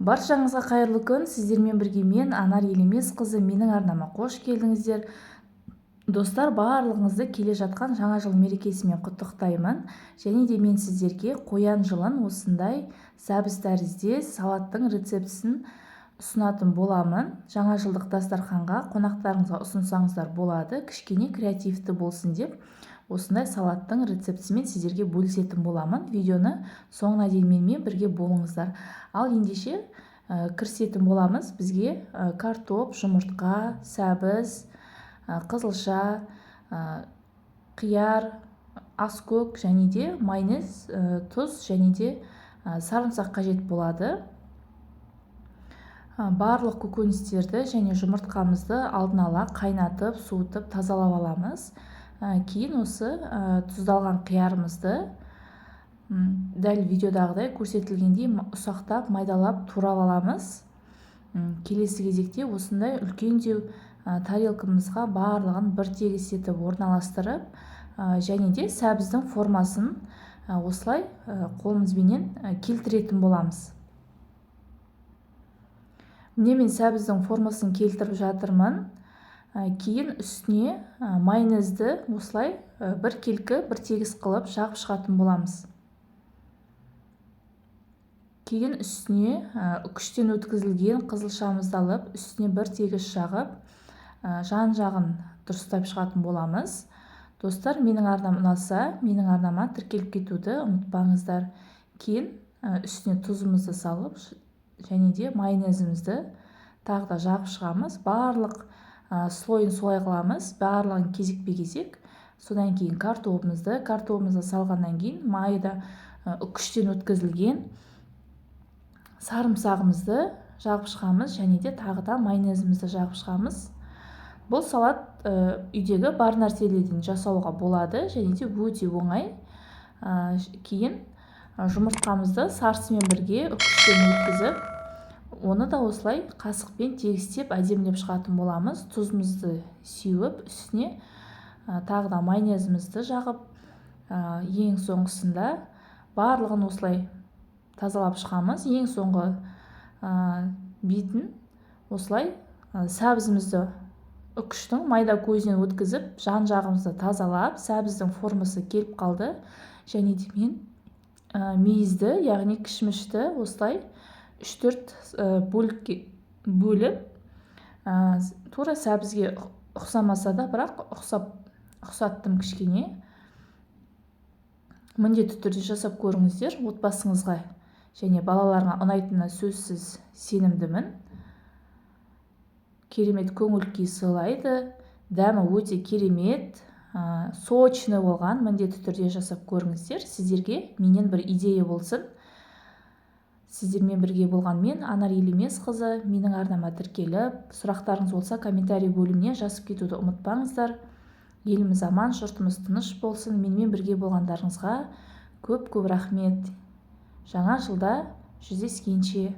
Баршаңызға қайырлы күн. Сіздермен бірге мен Анар Елемесқызы. Менің арнама қош келдіңіздер. Достар, барлығыңызды келе жатқан жаңа жыл мерекесімен құттықтаймын. Және де мен сіздерге қоян жылын осындай сәбіз тәріздес салаттың рецептісін ұсынатын боламын. Жаңа жылдық дастарханға қонақтарыңызға ұсынсаңыздар болады. Кішкене креативті болсын деп осындай салаттың рецептісімен сіздерге бөлісетін боламын. Видеоны соңына дейін менімен бірге болыңыздар. Ал ендеше кірісетін боламыз. Бізге картоп, жұмыртқа, сәбіз, қызылша, қияр, аскөк және де майонез, тұз және де сарымсақ қажет болады. Барлық көкөністерді және жұмыртқамызды алдын ала қайнатып, суытып, тазалап аламыз. Кейін осы тұздалған қиярымызды дәл видеодағыдай көрсетілгендей ұсақтап, майдалап, турап аламыз. Келесі кезекте осындай үлкендеу тарелкамызға барлығын бір тегіс етіп орналастырып, және де сәбіздің формасын осылай қолымызбенен келтіретін боламыз. Міне мен сәбіздің формасын келтіріп жатырмын. Кейін үстіне майонезді осылай бір келкі, бір тегіс қылып жағып шығатын боламыз. Кейін үстіне үкіштен өткізілген қызылшамызды алып, үстіне бір тегіс жағып, жан-жағын дұрыстап шығатын боламыз. Достар, менің арнам ұнаса, менің арнама тіркеліп кетуді ұмытпаңыздар. Кейін үстіне тұзымызды салып, және де майонезімізді тағы да жағып шығамыз. Барлық слойын солай қыламыз, барлығын кезекпе-кезек. Содан кейін картопымызды салғаннан кейін майда үкіштен өткізілген сарымсағымызды жағып шығамыз, және де тағы да майонезімізді жағып шығамыз. Бұл салат үйдегі бар нәрселерден жасауға болады, және де өте оңай. Кейін жұмыртқамызды сарысымен бірге үкіштен өткізіп, оны да осылай қасықпен тегістеп, әдемілеп шығатын боламыз. Тұзымызды сеуіп, үстіне тағы да майонезімізді жағып, ең соңғысында барлығын осылай тазалап шығамыз. Ең соңғы бетін осылай сәбізімізді үкіштің майда көзінен өткізіп, жан-жағымызды тазалап, сәбіздің формасы келіп қалды. Және де мен мейізді, яғни кішмішті осылай 3-4 бөлікке бөліп, тура сәбізге ұқсамаса да, бірақ ұқсаттым кішкене. Міндетті түрде жасап көріңіздер, отбасыңызға және балаларыңа ұнайтынына сөзсіз сенімдімін. Керемет көңіл-күй сыйлайды, дәмі өте керемет, сочный болған. Міндетті түрде жасап көріңіздер. Сіздерге менен бір идея болсын. Сіздермен бірге болған мен Анар Елемесқызы. Менің арнама тіркеліп, сұрақтарыңыз болса комментарий бөліміне жазып кетуді ұмытпаңыздар. Еліміз аман, жұртымыз тыныш болсын. Менімен бірге болғандарыңызға көп-көп рахмет. Жаңа жылда жүздескенше.